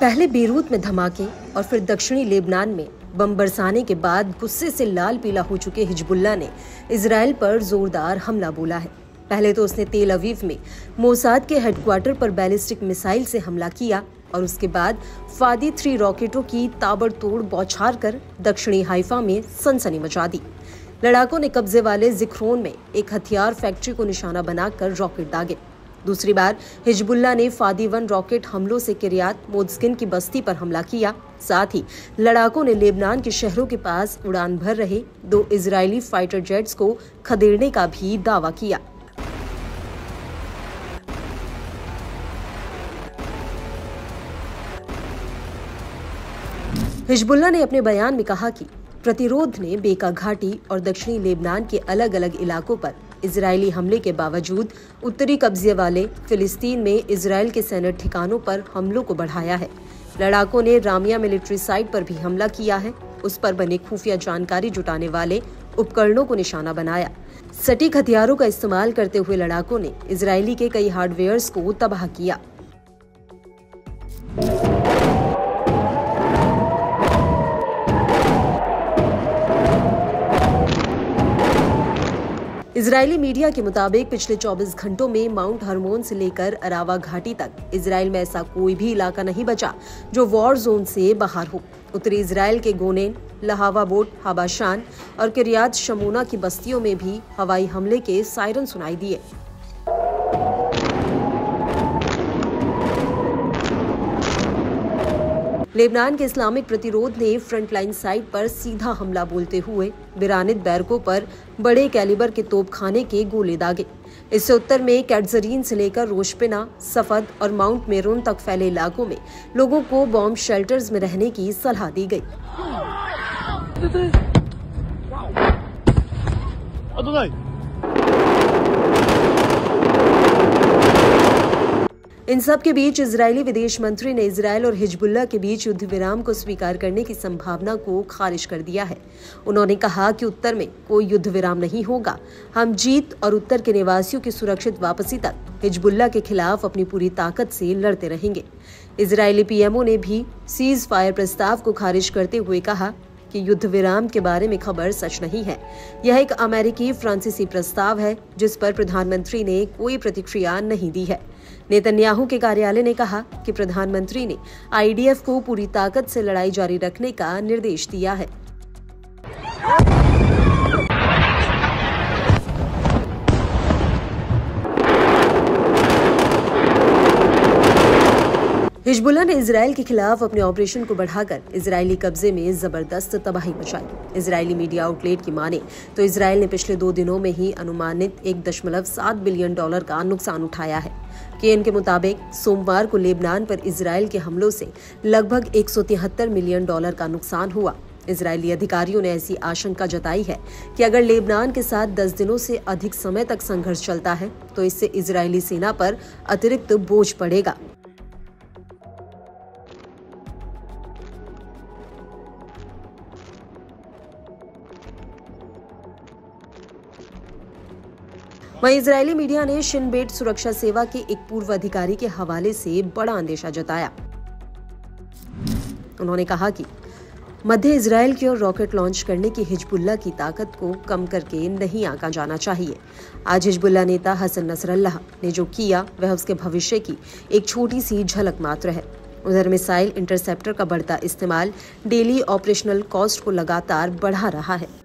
पहले बेरूत में धमाके और फिर दक्षिणी लेबनान में बम बरसाने के बाद गुस्से से लाल पीला हो चुके हिजबुल्लाह ने इजराइल पर जोरदार हमला बोला है। पहले तो उसने तेल अवीव में मोसाद के हेडक्वार्टर पर बैलिस्टिक मिसाइल से हमला किया और उसके बाद फादी 3 रॉकेटों की ताबड़तोड़ बौछार कर दक्षिणी हाइफा में सनसनी मचा दी। लड़ाकों ने कब्जे वाले जिक्रोन में एक हथियार फैक्ट्री को निशाना बनाकर रॉकेट दागे। दूसरी बार हिजबुल्लाह ने फादी 1 रॉकेट हमलों से किरियात मोज़गिन की बस्ती पर हमला किया। साथ ही लड़ाकों ने लेबनान के शहरों के पास उड़ान भर रहे 2 इजरायली फाइटर जेट्स को खदेड़ने का भी दावा किया। हिजबुल्लाह ने अपने बयान में कहा कि प्रतिरोध ने बेका घाटी और दक्षिणी लेबनान के अलग अलग इलाकों पर इजरायली हमले के बावजूद उत्तरी कब्जे वाले फिलिस्तीन में इजरायल के सैन्य ठिकानों पर हमलों को बढ़ाया है। लड़ाकों ने रामिया मिलिट्री साइट पर भी हमला किया है। उस पर बने खुफिया जानकारी जुटाने वाले उपकरणों को निशाना बनाया। सटीक हथियारों का इस्तेमाल करते हुए लड़ाकों ने इजरायली के कई हार्डवेयर्स को तबाह किया। इजरायली मीडिया के मुताबिक पिछले 24 घंटों में माउंट हरमोन से लेकर अरावा घाटी तक इजरायल में ऐसा कोई भी इलाका नहीं बचा जो वॉर जोन से बाहर हो। उत्तरी इजरायल के गोनेन, लहावा बोट, हाबाशान और किरियात शमूना की बस्तियों में भी हवाई हमले के सायरन सुनाई दिए। लेबनान के इस्लामिक प्रतिरोध ने फ्रंटलाइन साइट पर सीधा हमला बोलते हुए बिरानित बैरकों पर बड़े कैलिबर के तोपखाने के गोले दागे। इससे उत्तर में कैटजरीन से लेकर रोशपिना, सफद और माउंट मेरोन तक फैले इलाकों में लोगों को बॉम्ब शेल्टर्स में रहने की सलाह दी गई। इन सब के बीच इजरायली विदेश मंत्री ने इजरायल और हिजबुल्लाह के बीच युद्ध विराम को स्वीकार करने की संभावना को खारिज कर दिया है। उन्होंने कहा कि उत्तर में कोई युद्ध विराम नहीं होगा। हम जीत और उत्तर के निवासियों की सुरक्षित वापसी तक हिजबुल्लाह के खिलाफ अपनी पूरी ताकत से लड़ते रहेंगे। इजरायली पीएमओ ने भी सीज फायर प्रस्ताव को खारिज करते हुए कहा कि युद्ध विराम के बारे में खबर सच नहीं है। यह एक अमेरिकी फ्रांसीसी प्रस्ताव है जिस पर प्रधानमंत्री ने कोई प्रतिक्रिया नहीं दी है। नेतन्याहू के कार्यालय ने कहा कि प्रधानमंत्री ने आईडीएफ को पूरी ताकत से लड़ाई जारी रखने का निर्देश दिया है। हिजबुल्लाह ने इजरायल के खिलाफ अपने ऑपरेशन को बढ़ाकर इजरायली कब्जे में जबरदस्त तबाही मचाई। इजरायली मीडिया आउटलेट की माने तो इजरायल ने पिछले 2 दिनों में ही अनुमानित $1.7 बिलियन का नुकसान उठाया है। केन के मुताबिक सोमवार को लेबनान पर इजरायल के हमलों से लगभग $173 मिलियन का नुकसान हुआ। इजरायली अधिकारियों ने ऐसी आशंका जताई है कि अगर लेबनान के साथ 10 दिनों से अधिक समय तक संघर्ष चलता है तो इससे इजरायली सेना पर अतिरिक्त बोझ पड़ेगा। वहीं इजरायली मीडिया ने शिन बेट सुरक्षा सेवा के एक पूर्व अधिकारी के हवाले से बड़ा अंदेशा जताया। उन्होंने कहा कि मध्य इजरायल की ओर रॉकेट लॉन्च करने की हिजबुल्लाह की ताकत को कम करके नहीं आंका जाना चाहिए। आज हिजबुल्लाह नेता हसन नसरल्लाह ने जो किया वह उसके भविष्य की एक छोटी सी झलक मात्र है। उधर मिसाइल इंटरसेप्टर का बढ़ता इस्तेमाल डेली ऑपरेशनल कॉस्ट को लगातार बढ़ा रहा है।